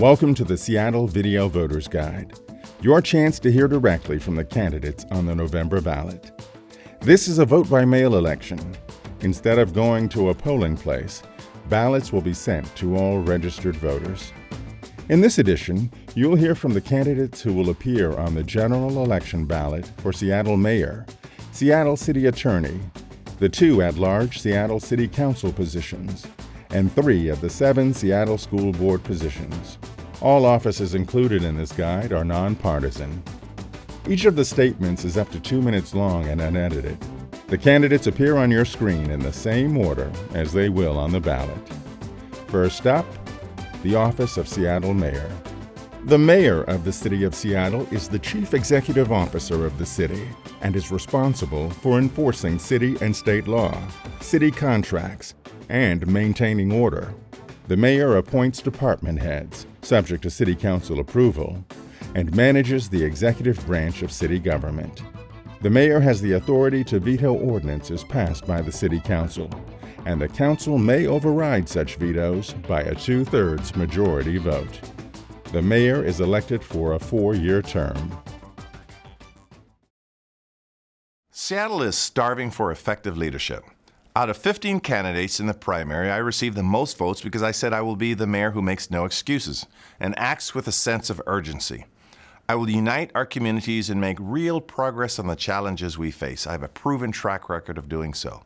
Welcome to the Seattle Video Voters Guide, your chance to hear directly from the candidates on the November ballot. This is a vote-by-mail election. Instead of going to a polling place, ballots will be sent to all registered voters. In this edition, you'll hear from the candidates who will appear on the general election ballot for Seattle Mayor, Seattle City Attorney, the 2 at-large Seattle City Council positions, and 3 of the 7 Seattle School Board positions. All offices included in this guide are nonpartisan. Each of the statements is up to 2 minutes long and unedited. The candidates appear on your screen in the same order as they will on the ballot. First up, the office of Seattle Mayor. The mayor of the City of Seattle is the chief executive officer of the city and is responsible for enforcing city and state law, city contracts, and maintaining order. The mayor appoints department heads, subject to city council approval, and manages the executive branch of city government. The mayor has the authority to veto ordinances passed by the city council, and the council may override such vetoes by a 2/3 majority vote. The mayor is elected for a 4-year term. Seattle is starving for effective leadership. Out of 15 candidates in the primary, I received the most votes because I said I will be the mayor who makes no excuses and acts with a sense of urgency. I will unite our communities and make real progress on the challenges we face. I have a proven track record of doing so.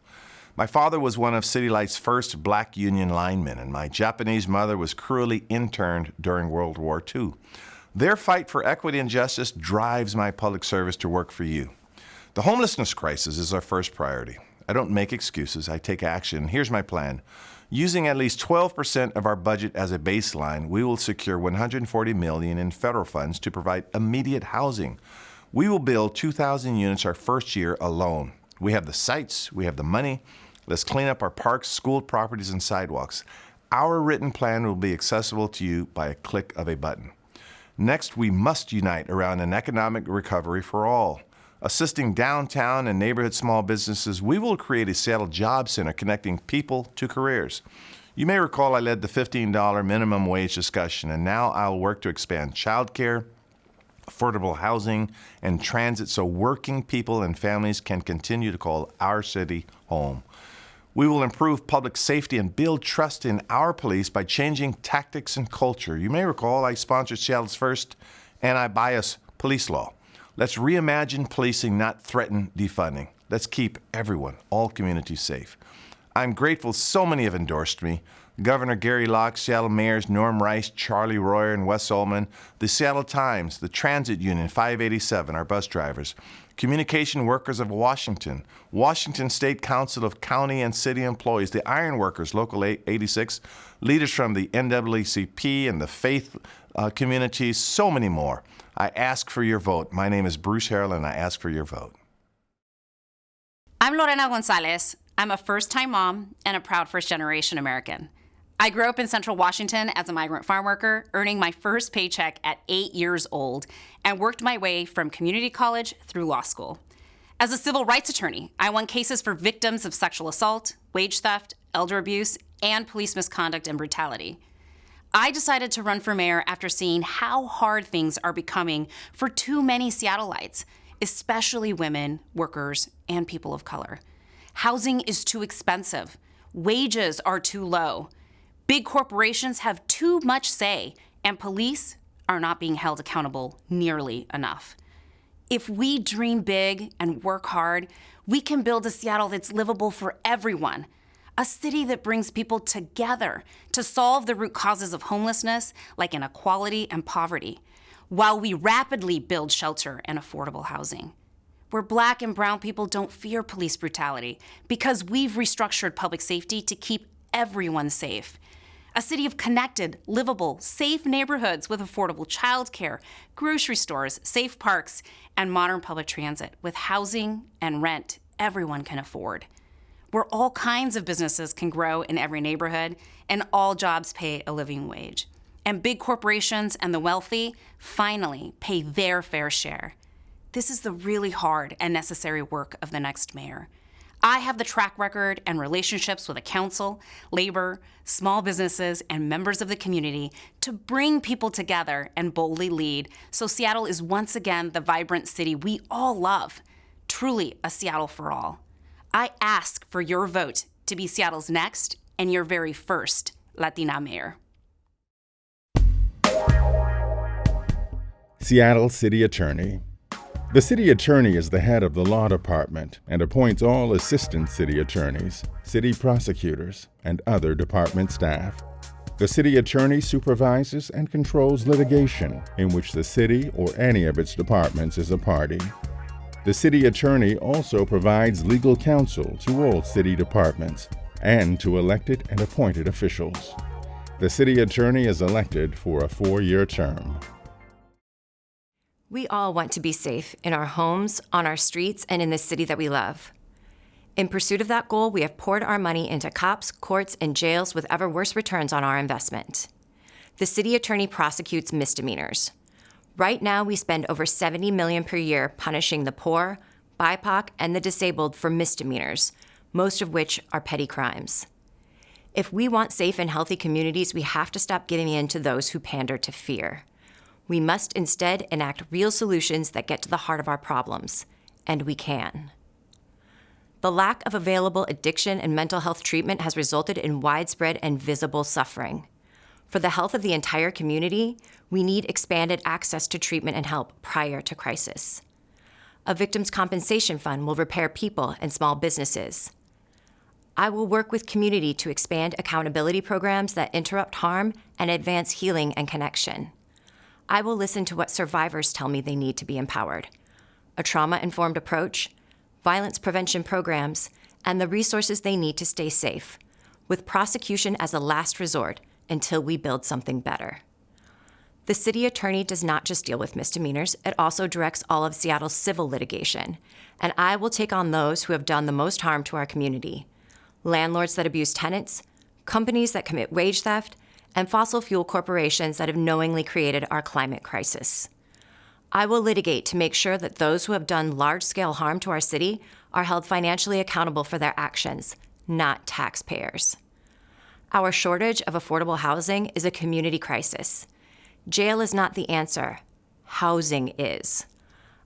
My father was one of City Light's first black union linemen, and my Japanese mother was cruelly interned during World War II. Their fight for equity and justice drives my public service to work for you. The homelessness crisis is our first priority. I don't make excuses, I take action. Here's my plan. Using at least 12% of our budget as a baseline, we will secure $140 million in federal funds to provide immediate housing. We will build 2,000 units our first year alone. We have the sites, we have the money. Let's clean up our parks, school properties, and sidewalks. Our written plan will be accessible to you by a click of a button. Next, we must unite around an economic recovery for all. Assisting downtown and neighborhood small businesses, we will create a Seattle Job Center connecting people to careers. You may recall I led the $15 minimum wage discussion, and now I'll work to expand childcare, affordable housing, and transit so working people and families can continue to call our city home. We will improve public safety and build trust in our police by changing tactics and culture. You may recall I sponsored Seattle's first anti-bias police law. Let's reimagine policing, not threaten defunding. Let's keep everyone, all communities safe. I'm grateful so many have endorsed me. Governor Gary Locke, Seattle mayors Norm Rice, Charlie Royer, and Wes Ullman, the Seattle Times, the Transit Union 587, our bus drivers, Communication Workers of Washington, Washington State Council of County and City Employees, the Iron Workers, Local 86, leaders from the NAACP and the faith communities, so many more. I ask for your vote. My name is Bruce HARRELL, and I ask for your vote. I'm Lorena González. I'm a first-time mom and a proud first-generation American. I grew up in Central Washington as a migrant farm worker, earning my first paycheck at 8 years old, and worked my way from community college through law school. As a civil rights attorney, I won cases for victims of sexual assault, wage theft, elder abuse, and police misconduct and brutality. I decided to run for mayor after seeing how hard things are becoming for too many Seattleites, especially women, workers, and people of color. Housing is too expensive. Wages are too low. Big corporations have too much say, and police are not being held accountable nearly enough. If we dream big and work hard, we can build a Seattle that's livable for everyone. A city that brings people together to solve the root causes of homelessness, like inequality and poverty, while we rapidly build shelter and affordable housing. Where Black and brown people don't fear police brutality because we've restructured public safety to keep everyone safe. A city of connected, livable, safe neighborhoods with affordable childcare, grocery stores, safe parks, and modern public transit with housing and rent everyone can afford. Where all kinds of businesses can grow in every neighborhood and all jobs pay a living wage. And big corporations and the wealthy finally pay their fair share. This is the really hard and necessary work of the next mayor. I have the track record and relationships with the council, labor, small businesses, and members of the community to bring people together and boldly lead so Seattle is once again the vibrant city we all love, truly a Seattle for all. I ask for your vote to be Seattle's next and your very first Latina mayor. Seattle City Attorney. The city attorney is the head of the law department and appoints all assistant city attorneys, city prosecutors, and other department staff. The city attorney supervises and controls litigation in which the city or any of its departments is a party. The city attorney also provides legal counsel to all city departments and to elected and appointed officials. The city attorney is elected for a 4-year term. We all want to be safe in our homes, on our streets, and in the city that we love. In pursuit of that goal, we have poured our money into cops, courts, and jails with ever worse returns on our investment. The city attorney prosecutes misdemeanors. Right now, we spend over $70 million per year punishing the poor, BIPOC, and the disabled for misdemeanors, most of which are petty crimes. If we want safe and healthy communities, we have to stop giving in to those who pander to fear. We must instead enact real solutions that get to the heart of our problems, and we can. The lack of available addiction and mental health treatment has resulted in widespread and visible suffering. For the health of the entire community, we need expanded access to treatment and help prior to crisis. A victims' compensation fund will repair people and small businesses. I will work with community to expand accountability programs that interrupt harm and advance healing and connection. I will listen to what survivors tell me they need to be empowered: a trauma-informed approach, violence prevention programs, and the resources they need to stay safe, with prosecution as a last resort until we build something better. The city attorney does not just deal with misdemeanors, it also directs all of Seattle's civil litigation, and I will take on those who have done the most harm to our community: landlords that abuse tenants, companies that commit wage theft, and fossil fuel corporations that have knowingly created our climate crisis. I will litigate to make sure that those who have done large-scale harm to our city are held financially accountable for their actions, not taxpayers. Our shortage of affordable housing is a community crisis. Jail is not the answer. Housing is.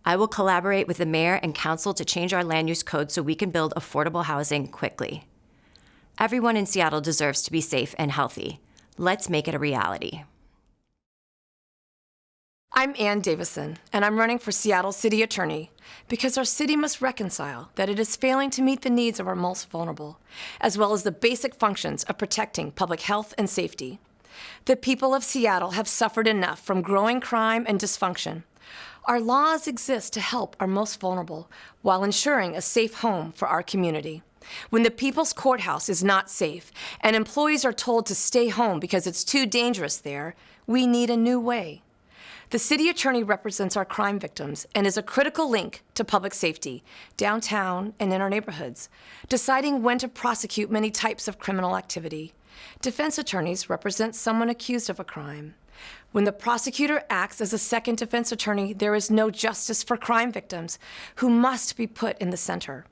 I will collaborate with the mayor and council to change our land use code so we can build affordable housing quickly. Everyone in Seattle deserves to be safe and healthy. Let's make it a reality. I'm Ann Davison, and I'm running for Seattle City Attorney because our city must reconcile that it is failing to meet the needs of our most vulnerable, as well as the basic functions of protecting public health and safety. The people of Seattle have suffered enough from growing crime and dysfunction. Our laws exist to help our most vulnerable while ensuring a safe home for our community. When the People's Courthouse is not safe and employees are told to stay home because it's too dangerous there, we need a new way. The city attorney represents our crime victims and is a critical link to public safety, downtown and in our neighborhoods, deciding when to prosecute many types of criminal activity. Defense attorneys represent someone accused of a crime. When the prosecutor acts as a second defense attorney, there is no justice for crime victims, who must be put in the center.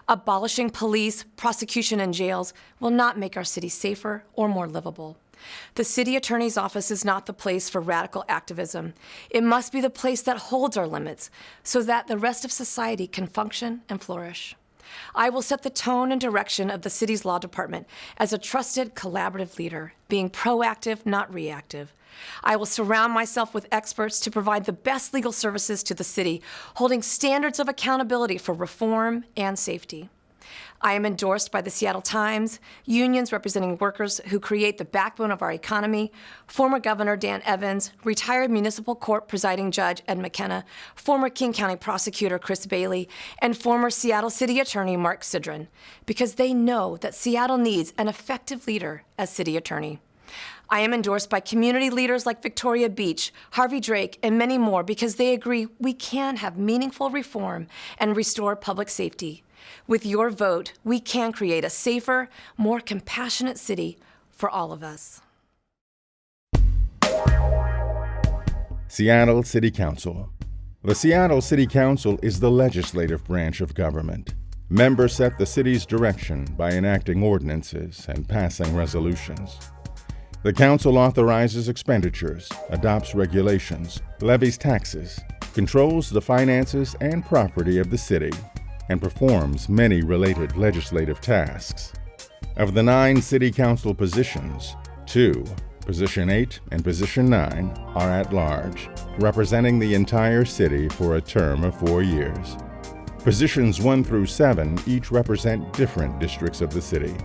Abolishing police, prosecution, and jails will not make our city safer or more livable. The city attorney's office is not the place for radical activism. It must be the place that holds our limits so that the rest of society can function and flourish. I will set the tone and direction of the city's law department as a trusted, collaborative leader, being proactive, not reactive. I will surround myself with experts to provide the best legal services to the city, holding standards of accountability for reform and safety. I am endorsed by the Seattle Times, unions representing workers who create the backbone of our economy, former Governor Dan Evans, retired municipal court presiding judge Ed McKenna, former King County prosecutor Chris Bailey, and former Seattle City Attorney Mark Sidron, because they know that Seattle needs an effective leader as city attorney. I am endorsed by community leaders like Victoria Beach, Harvey Drake, and many more because they agree we can have meaningful reform and restore public safety. With your vote, we can create a safer, more compassionate city for all of us. Seattle City Council. The Seattle City Council is the legislative branch of government. Members set the city's direction by enacting ordinances and passing resolutions. The council authorizes expenditures, adopts regulations, levies taxes, controls the finances and property of the city, and performs many related legislative tasks. Of the 9 city council positions, 2, Position 8 and Position 9, are at large, representing the entire city for a term of 4 years. Positions 1 through 7 each represent different districts of the city.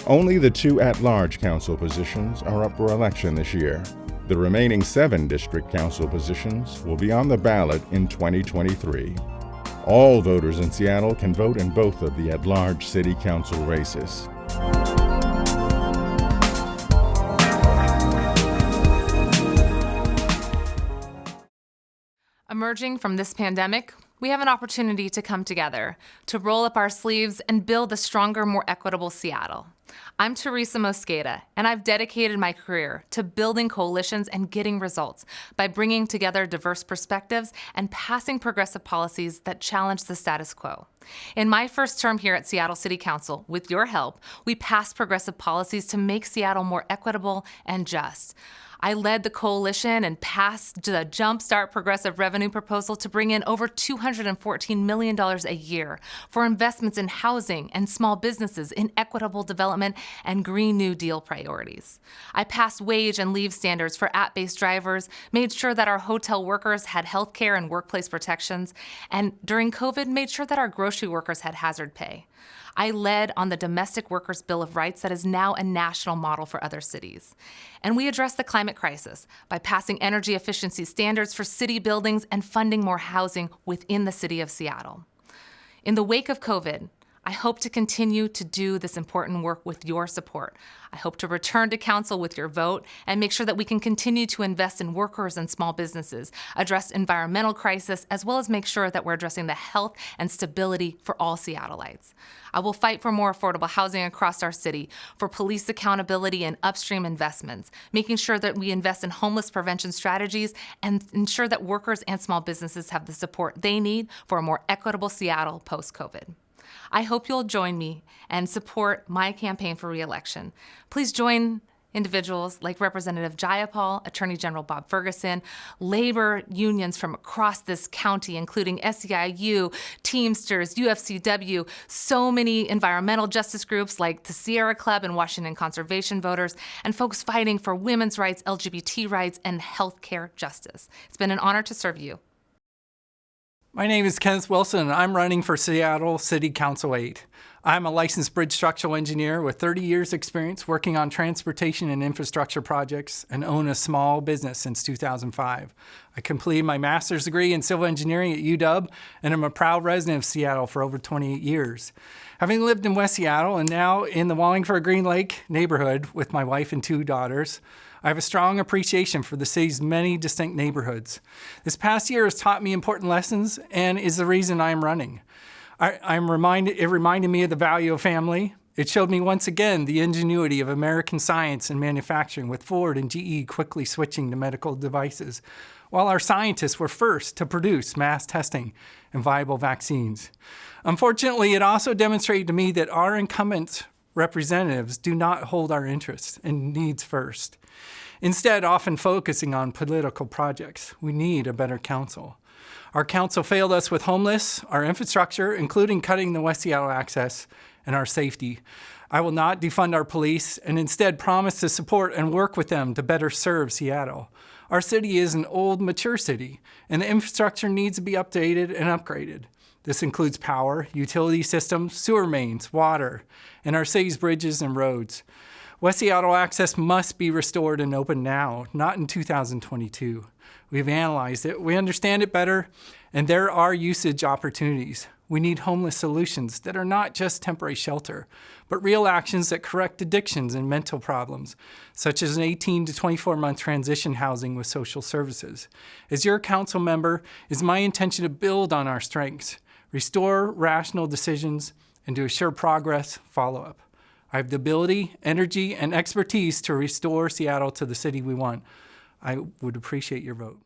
Only the 2 at-large council positions are up for election this year. The remaining 7 district council positions will be on the ballot in 2023. All voters in Seattle can vote in both of the at-large city council races. Emerging from this pandemic, we have an opportunity to come together, to roll up our sleeves and build a stronger, more equitable Seattle. I'm TERESA MOSQUEDA, and I've dedicated my career to building coalitions and getting results by bringing together diverse perspectives and passing progressive policies that challenge the status quo. In my first term here at Seattle City Council, with your help, we passed progressive policies to make Seattle more equitable and just. I led the coalition and passed the Jumpstart Progressive Revenue proposal to bring in over $214 million a year for investments in housing and small businesses, in equitable development and Green New Deal priorities. I passed wage and leave standards for app-based drivers, made sure that our hotel workers had health care and workplace protections, and during COVID, made sure that our grocery workers had hazard pay. I led on the Domestic Workers' Bill of Rights that is now a national model for other cities. And we addressed the climate crisis by passing energy efficiency standards for city buildings and funding more housing within the city of Seattle. In the wake of COVID, I hope to continue to do this important work with your support. I hope to return to council with your vote and make sure that we can continue to invest in workers and small businesses, address environmental crisis, as well as make sure that we're addressing the health and stability for all Seattleites. I will fight for more affordable housing across our city, for police accountability and upstream investments, making sure that we invest in homeless prevention strategies and ensure that workers and small businesses have the support they need for a more equitable Seattle post-COVID. I hope you'll join me and support my campaign for re-election. Please join individuals like Representative Jayapal, Attorney General Bob Ferguson, labor unions from across this county, including SEIU, Teamsters, UFCW, so many environmental justice groups like the Sierra Club and Washington Conservation Voters, and folks fighting for women's rights, LGBT rights, and healthcare justice. It's been an honor to serve you. My name is Kenneth Wilson, and I'm running for Seattle City Council 8. I'm a licensed bridge structural engineer with 30 years experience working on transportation and infrastructure projects and own a small business since 2005. I completed my master's degree in civil engineering at UW, and I'm a proud resident of Seattle for over 28 years. Having lived in West Seattle and now in the Wallingford-Green Lake neighborhood with my wife and 2 daughters, I have a strong appreciation for the city's many distinct neighborhoods. This past year has taught me important lessons and is the reason I am running. It reminded me of the value of family. It showed me once again the ingenuity of American science and manufacturing, with Ford and GE quickly switching to medical devices, while our scientists were first to produce mass testing and viable vaccines. Unfortunately, it also demonstrated to me that our incumbent representatives do not hold our interests and needs first. Instead, often focusing on political projects. We need a better council. Our council failed us with homeless, our infrastructure, including cutting the West Seattle access, and our safety. I will not defund our police and instead promise to support and work with them to better serve Seattle. Our city is an old, mature city, and the infrastructure needs to be updated and upgraded. This includes power, utility systems, sewer mains, water, and our city's bridges and roads. West Seattle access must be restored and open now, not in 2022. We've analyzed it, we understand it better, and there are usage opportunities. We need homeless solutions that are not just temporary shelter, but real actions that correct addictions and mental problems, such as an 18 to 24-month transition housing with social services. As your council member, it is my intention to build on our strengths, restore rational decisions, and to assure progress follow-up. I have the ability, energy, and expertise to restore Seattle to the city we want. I would appreciate your vote.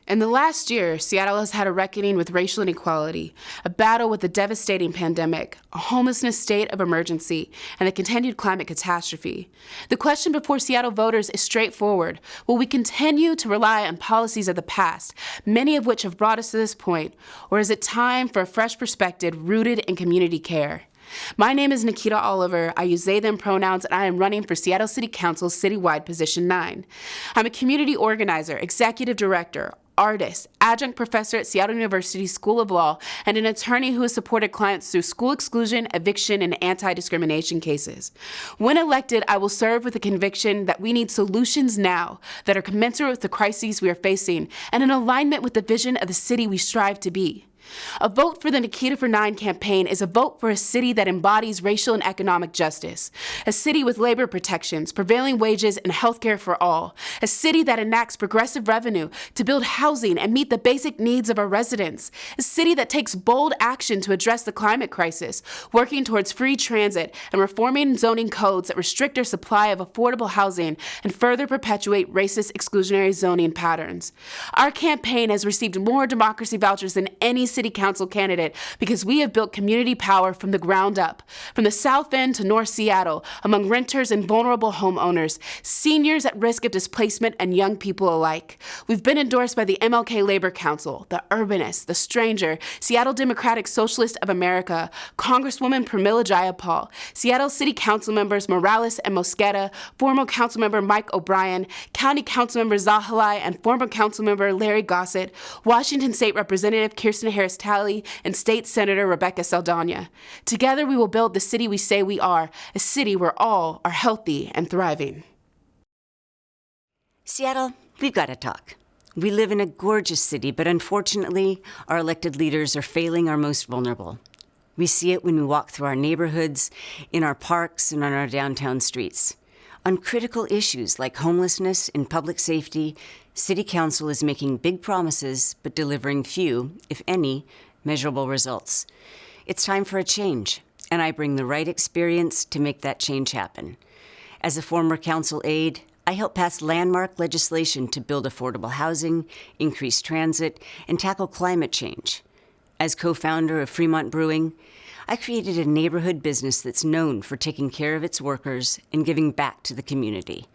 In the last year, Seattle has had a reckoning with racial inequality, a battle with a devastating pandemic, a homelessness state of emergency, and the continued climate catastrophe. The question before Seattle voters is straightforward. Will we continue to rely on policies of the past, many of which have brought us to this point, or is it time for a fresh perspective rooted in community care? My name is NIKKITA Oliver. I use they, them pronouns, and I am running for Seattle City Council's citywide position 9. I'm a community organizer, executive director, artist, adjunct professor at Seattle University School of Law, and an attorney who has supported clients through school exclusion, eviction, and anti-discrimination cases. When elected, I will serve with the conviction that we need solutions now that are commensurate with the crises we are facing and in alignment with the vision of the city we strive to be. A vote for the NIKKITA for 9 campaign is a vote for a city that embodies racial and economic justice, a city with labor protections, prevailing wages, and health care for all, a city that enacts progressive revenue to build housing and meet the basic needs of our residents, a city that takes bold action to address the climate crisis, working towards free transit and reforming zoning codes that restrict our supply of affordable housing and further perpetuate racist exclusionary zoning patterns. Our campaign has received more democracy vouchers than any city council candidate because we have built community power from the ground up, from the South End to North Seattle, among renters and vulnerable homeowners, seniors at risk of displacement, and young people alike. We've been endorsed by the MLK Labor Council, the Urbanist, the Stranger, Seattle Democratic Socialist of America, Congresswoman Pramila Jayapal, Seattle City Council members Morales and Mosqueda, former Councilmember Mike O'Brien, County Councilmember Zahalai, and former Councilmember Larry Gossett, Washington State Representative Kirsten Harris-Talley, and State Senator Rebecca Saldana. Together we will build the city we say we are, a city where all are healthy and thriving. Seattle, we've got to talk. We live in a gorgeous city, but unfortunately, our elected leaders are failing our most vulnerable. We see it when we walk through our neighborhoods, in our parks, and on our downtown streets. On critical issues like homelessness and public safety, City Council is making big promises, but delivering few, if any, measurable results. It's time for a change, and I bring the right experience to make that change happen. As a former council aide, I helped pass landmark legislation to build affordable housing, increase transit, and tackle climate change. As co-founder of Fremont Brewing, I created a neighborhood business that's known for taking care of its workers and giving back to the community.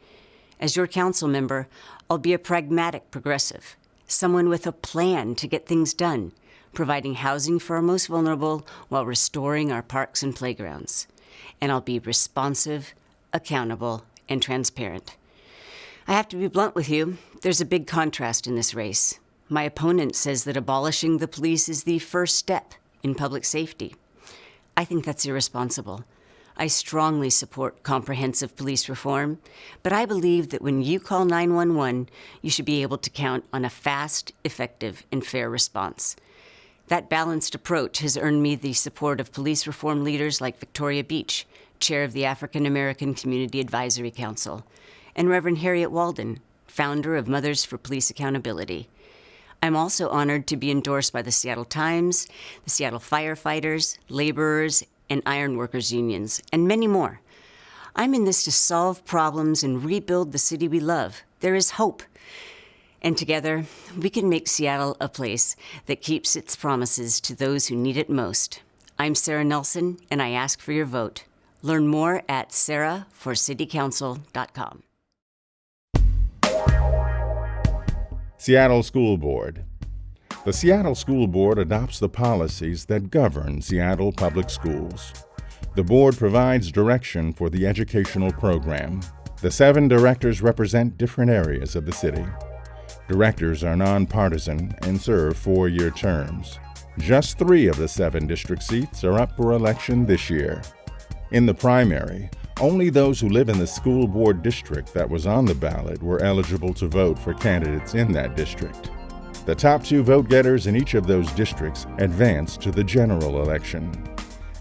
As your council member, I'll be a pragmatic progressive, someone with a plan to get things done, providing housing for our most vulnerable while restoring our parks and playgrounds. And I'll be responsive, accountable, and transparent. I have to be blunt with you, there's a big contrast in this race. My opponent says that abolishing the police is the first step in public safety. I think that's irresponsible. I strongly support comprehensive police reform, but I believe that when you call 911, you should be able to count on a fast, effective, and fair response. That balanced approach has earned me the support of police reform leaders like Victoria Beach, chair of the African American Community Advisory Council, and Reverend Harriet Walden, founder of Mothers for Police Accountability. I'm also honored to be endorsed by the Seattle Times, the Seattle firefighters, laborers, and ironworkers unions, and many more. I'm in this to solve problems and rebuild the city we love. There is hope. And together, we can make Seattle a place that keeps its promises to those who need it most. I'm Sarah Nelson, and I ask for your vote. Learn more at saraforcitycouncil.com. Seattle School Board. The Seattle School Board adopts the policies that govern Seattle Public Schools. The board provides direction for the educational program. The 7 directors represent different areas of the city. Directors are nonpartisan and serve 4-year terms. Just 3 of the 7 district seats are up for election this year. In the primary, only those who live in the school board district that was on the ballot were eligible to vote for candidates in that district. The top 2 vote-getters in each of those districts advance to the general election.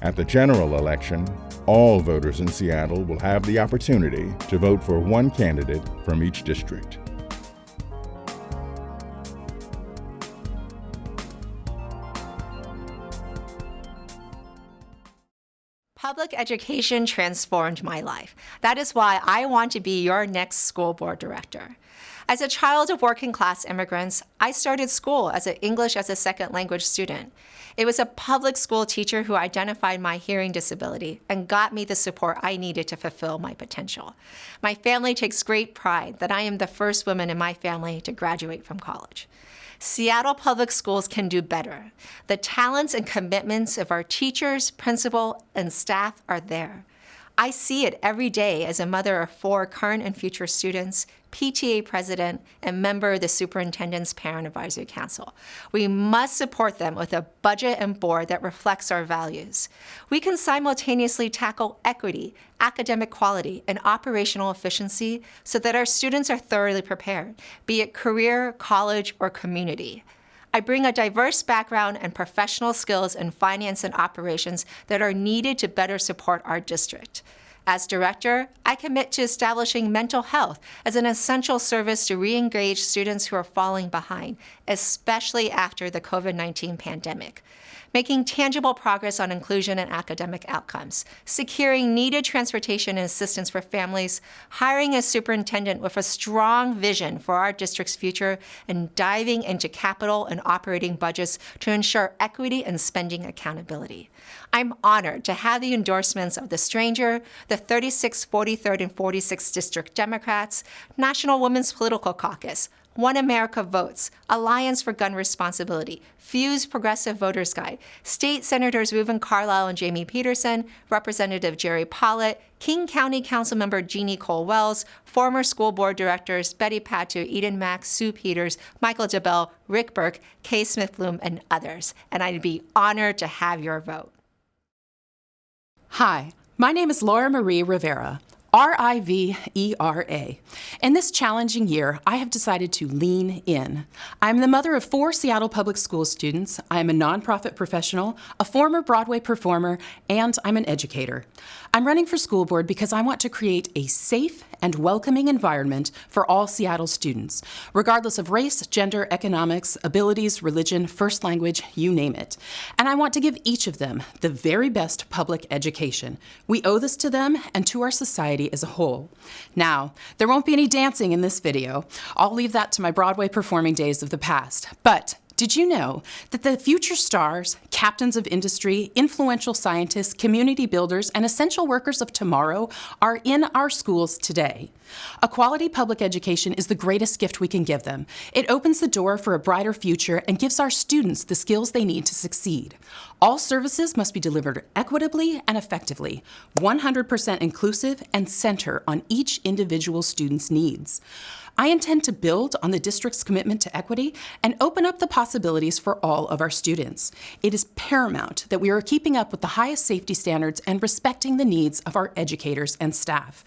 At the general election, all voters in Seattle will have the opportunity to vote for 1 candidate from each district. Public education transformed my life. That is why I want to be your next school board director. As a child of working-class immigrants, I started school as an English as a second language student. It was a public school teacher who identified my hearing disability and got me the support I needed to fulfill my potential. My family takes great pride that I am the first woman in my family to graduate from college. Seattle Public Schools can do better. The talents and commitments of our teachers, principal, and staff are there. I see it every day as a mother of 4 current and future students, PTA president, and member of the Superintendent's Parent Advisory Council. We must support them with a budget and board that reflects our values. We can simultaneously tackle equity, academic quality, and operational efficiency so that our students are thoroughly prepared, be it career, college, or community. I bring a diverse background and professional skills in finance and operations that are needed to better support our district. As director, I commit to establishing mental health as an essential service to re-engage students who are falling behind, especially after the COVID-19 pandemic. Making tangible progress on inclusion and academic outcomes, securing needed transportation and assistance for families, hiring a superintendent with a strong vision for our district's future, and diving into capital and operating budgets to ensure equity and spending accountability. I'm honored to have the endorsements of the Stranger, the 36th, 43rd, and 46th District Democrats, National Women's Political Caucus, One America Votes, Alliance for Gun Responsibility, Fuse Progressive Voters Guide, State Senators Reuven Carlisle and Jamie Peterson, Representative Jerry Pollitt, King County Councilmember Jeannie Cole-Wells, former school board directors Betty Patu, Eden Mack, Sue Peters, Michael DeBell, Rick Burke, Kay Smith-Bloom, and others. And I'd be honored to have your vote. Hi, my name is Laura Marie Rivera, R-I-V-E-R-A. In this challenging year, I have decided to lean in. I'm the mother of 4 Seattle Public School students. I am a nonprofit professional, a former Broadway performer, and I'm an educator. I'm running for school board because I want to create a safe and welcoming environment for all Seattle students, regardless of race, gender, economics, abilities, religion, first language, you name it. And I want to give each of them the very best public education. We owe this to them and to our society as a whole. Now, there won't be any dancing in this video. I'll leave that to my Broadway performing days of the past. But did you know that the future stars, captains of industry, influential scientists, community builders, and essential workers of tomorrow are in our schools today? A quality public education is the greatest gift we can give them. It opens the door for a brighter future and gives our students the skills they need to succeed. All services must be delivered equitably and effectively, 100% inclusive, and center on each individual student's needs. I intend to build on the district's commitment to equity and open up the possibilities for all of our students. It is paramount that we are keeping up with the highest safety standards and respecting the needs of our educators and staff.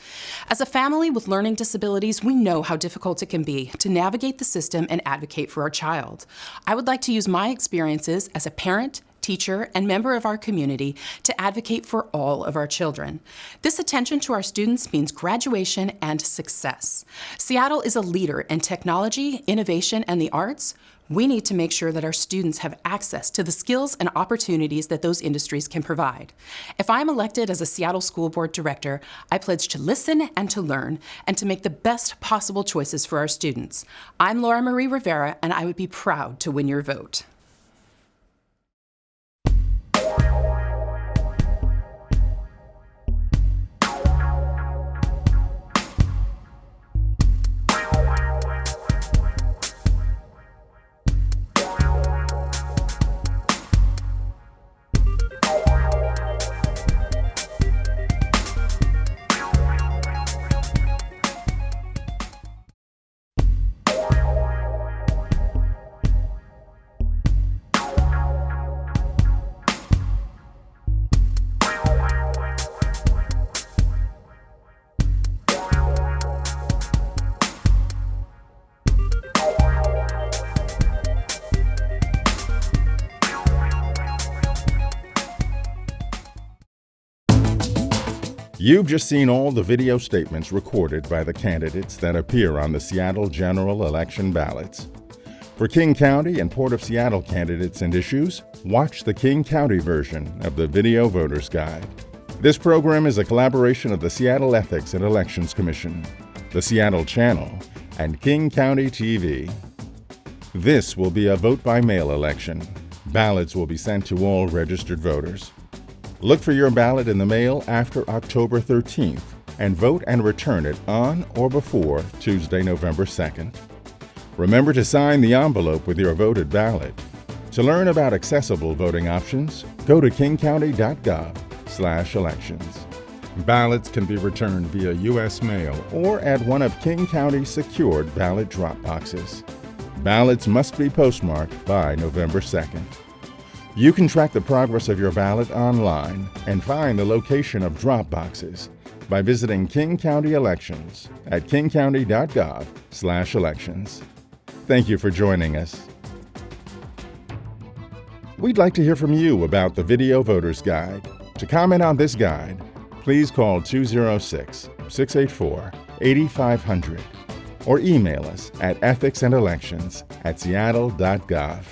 As a family with learning disabilities, we know how difficult it can be to navigate the system and advocate for our child. I would like to use my experiences as a parent, teacher, and member of our community to advocate for all of our children. This attention to our students means graduation and success. Seattle is a leader in technology, innovation, and the arts. We need to make sure that our students have access to the skills and opportunities that those industries can provide. If I'm elected as a Seattle School Board Director, I pledge to listen and to learn and to make the best possible choices for our students. I'm Laura Marie Rivera, and I would be proud to win your vote. You've just seen all the video statements recorded by the candidates that appear on the Seattle general election ballots. For King County and Port of Seattle candidates and issues, watch the King County version of the Video Voters Guide. This program is a collaboration of the Seattle Ethics and Elections Commission, the Seattle Channel, and King County TV. This will be a vote-by-mail election. Ballots will be sent to all registered voters. Look for your ballot in the mail after October 13th and vote and return it on or before Tuesday, November 2nd. Remember to sign the envelope with your voted ballot. To learn about accessible voting options, go to kingcounty.gov/elections. Ballots can be returned via U.S. mail or at one of King County's secured ballot drop boxes. Ballots must be postmarked by November 2nd. You can track the progress of your ballot online and find the location of drop boxes by visiting King County Elections at kingcounty.gov/elections. Thank you for joining us. We'd like to hear from you about the Video Voter's Guide. To comment on this guide, please call 206-684-8500 or email us at ethicsанdelections@seattle.gov.